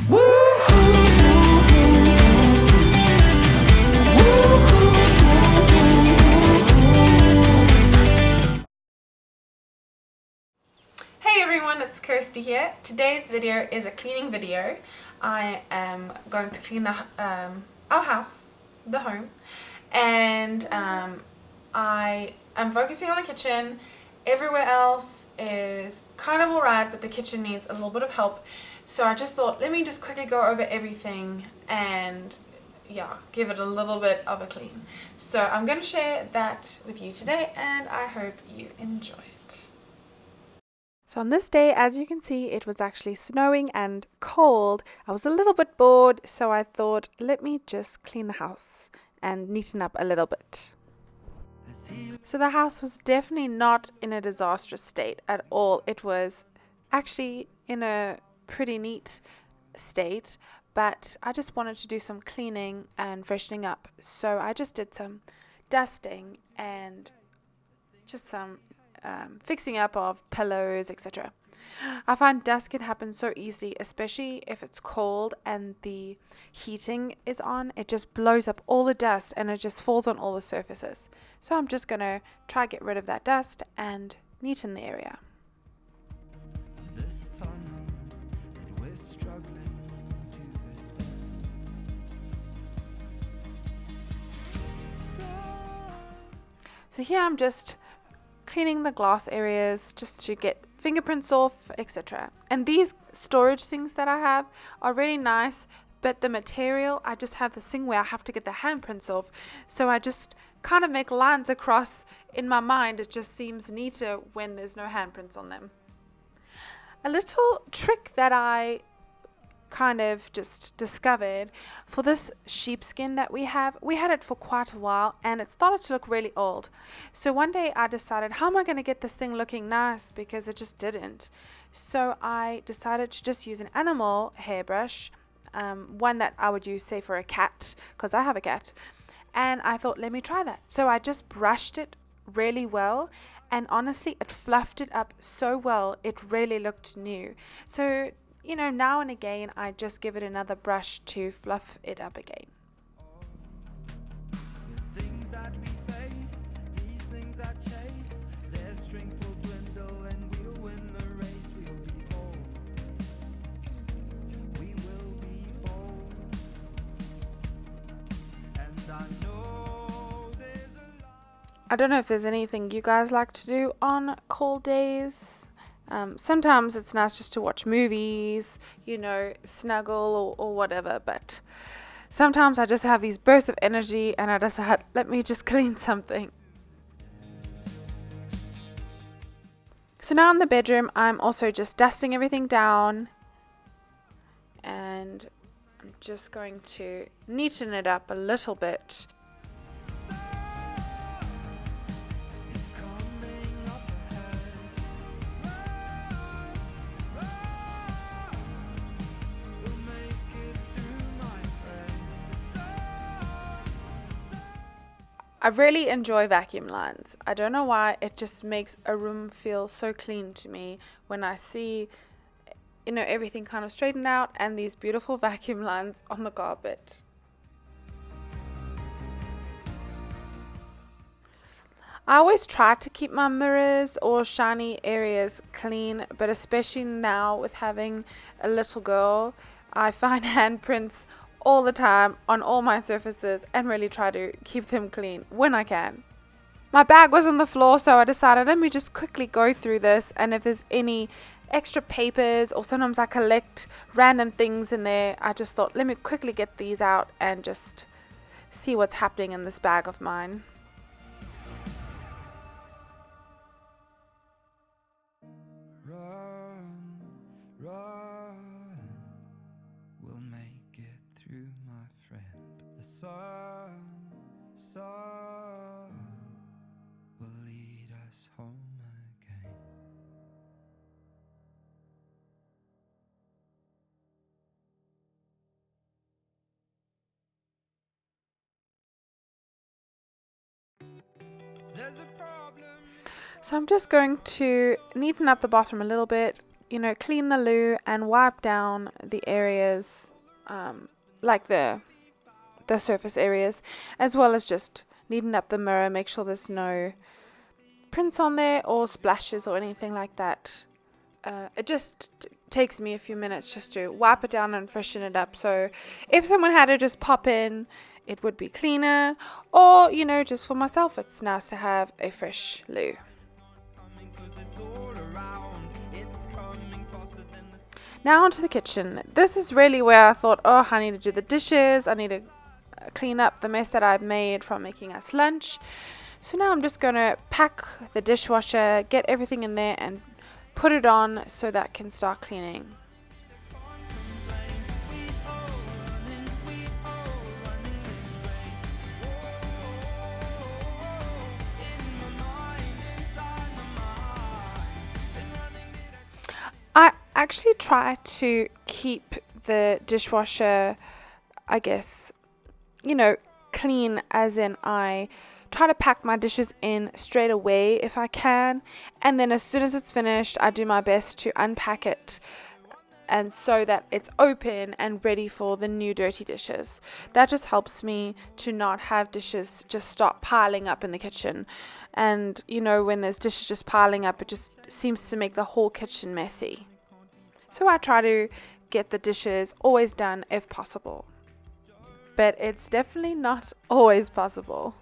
Hey everyone, it's Kirsty here. Today's video is a cleaning video. I am going to clean our house, the home, and I am focusing on the kitchen. Everywhere else is kind of alright, but the kitchen needs a little bit of help. So I just thought, let me just quickly go over everything and give it a little bit of a clean. So I'm going to share that with you today, and I hope you enjoy it. So on this day, as you can see, it was actually snowing and cold. I was a little bit bored, so I thought, let me just clean the house and neaten up a little bit. So the house was definitely not in a disastrous state at all. It was actually in a pretty neat state, but I just wanted to do some cleaning and freshening up. So I just did some dusting and just some fixing up of pillows, etc. I find dust can happen so easily, especially if it's cold and the heating is on. It just blows up all the dust and it just falls on all the surfaces. So I'm just going to try get rid of that dust and neaten the area. So here I'm just cleaning the glass areas just to get fingerprints off, etc. And these storage things that I have are really nice, but the material, I just have this thing where I have to get the handprints off, so I just kind of make lines across in my mind. It just seems neater when there's no handprints on them. A little trick that I kind of just discovered for this sheepskin that we had it for quite a while and it started to look really old. So one day I decided, how am I going to get this thing looking nice, because it just didn't. So I decided to just use an animal hairbrush, one that I would use say for a cat, because I have a cat, and I thought, let me try that. So I just brushed it really well, and honestly it fluffed it up so well, it really looked new. So now and again, I just give it another brush to fluff it up again. The things that we face, these things that chase, their strength will dwindle and we'll win the race. We'll be bold. We will be bold. And I know there's a lot. I don't know if there's anything you guys like to do on cold days. Sometimes it's nice just to watch movies, snuggle or whatever, but sometimes I just have these bursts of energy and I decide, let me just clean something. So now in the bedroom, I'm also just dusting everything down and I'm just going to neaten it up a little bit. I really enjoy vacuum lines. I don't know why, it just makes a room feel so clean to me when I see, everything kind of straightened out and these beautiful vacuum lines on the carpet. I always try to keep my mirrors or shiny areas clean, but especially now with having a little girl, I find handprints all the time on all my surfaces and really try to keep them clean when I can. My bag was on the floor, so I decided, let me just quickly go through this, and if there's any extra papers or sometimes I collect random things in there, I just thought, let me quickly get these out and just see what's happening in this bag of mine. Run, run, we'll make it through, my friend. The sun will lead us home again. There's a problem. So I'm just going to neaten up the bathroom a little bit, clean the loo and wipe down the areas, like the surface areas, as well as just neaten up the mirror, make sure there's no prints on there or splashes or anything like that. It just takes me a few minutes just to wipe it down and freshen it up. So if someone had to just pop in, it would be cleaner, or just for myself, it's nice to have a fresh loo. Now onto the kitchen. This is really where I thought, oh, I need to do the dishes, I need to clean up the mess that I've made from making us lunch. So now I'm just going to pack the dishwasher, get everything in there and put it on so that I can start cleaning. I actually try to keep the dishwasher, I guess, clean, as in I try to pack my dishes in straight away if I can, and then as soon as it's finished, I do my best to unpack it, and so that it's open and ready for the new dirty dishes. That just helps me to not have dishes just start piling up in the kitchen. And when there's dishes just piling up, it just seems to make the whole kitchen messy. So I try to get the dishes always done if possible, but it's definitely not always possible.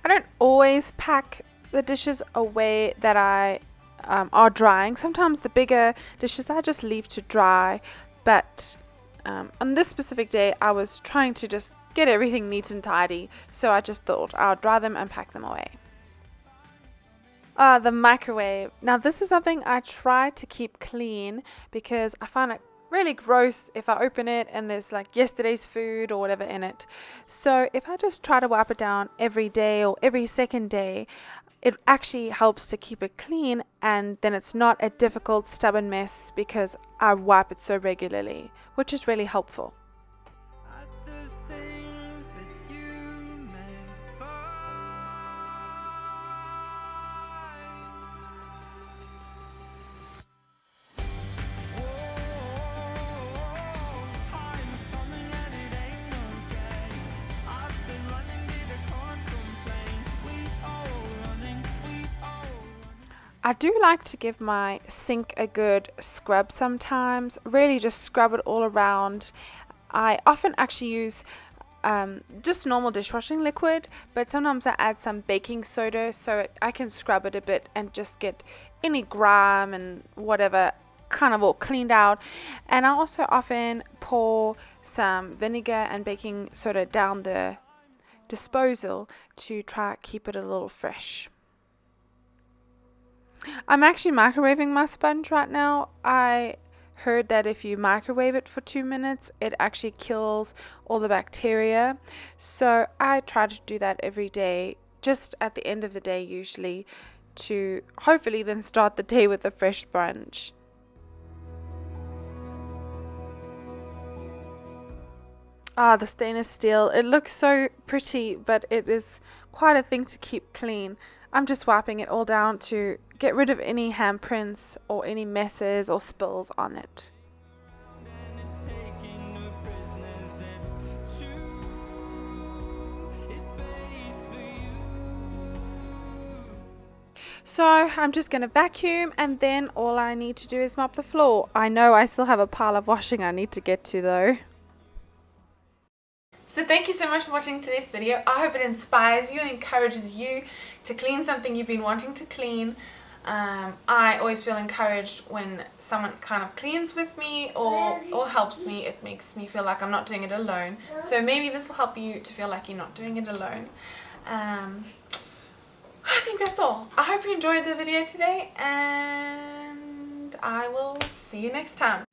I don't always pack the dishes away that I are drying. Sometimes the bigger dishes I just leave to dry, but on this specific day I was trying to just get everything neat and tidy, so I just thought I'll dry them and pack them away. The microwave. Now this is something I try to keep clean because I find it really gross if I open it and there's like yesterday's food or whatever in it. So if I just try to wipe it down every day or every second day, it actually helps to keep it clean, and then it's not a difficult, stubborn mess because I wipe it so regularly, which is really helpful. I do like to give my sink a good scrub sometimes, really just scrub it all around. I often actually use just normal dishwashing liquid, but sometimes I add some baking soda so I can scrub it a bit and just get any grime and whatever kind of all cleaned out. And I also often pour some vinegar and baking soda down the disposal to try keep it a little fresh. I'm actually microwaving my sponge right now. I heard that if you microwave it for 2 minutes, it actually kills all the bacteria. So I try to do that every day, just at the end of the day usually, to hopefully then start the day with a fresh sponge. The stainless steel. It looks so pretty, but it is quite a thing to keep clean. I'm just wiping it all down to get rid of any handprints or any messes or spills on it. So I'm just going to vacuum, and then all I need to do is mop the floor. I know I still have a pile of washing I need to get to though. So thank you so much for watching today's video. I hope it inspires you and encourages you to clean something you've been wanting to clean. I always feel encouraged when someone kind of cleans with me or helps me. It makes me feel like I'm not doing it alone. So maybe this will help you to feel like you're not doing it alone. I think that's all. I hope you enjoyed the video today, and I will see you next time.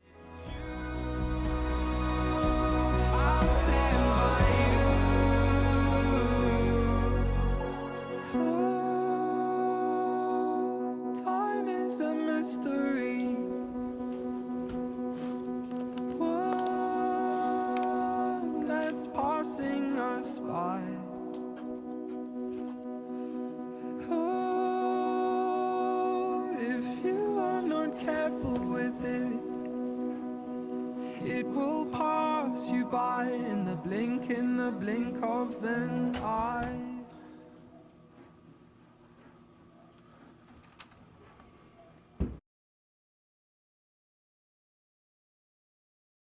Time is passing us by. Oh, if you are not careful with it, it will pass you by in the blink of an eye.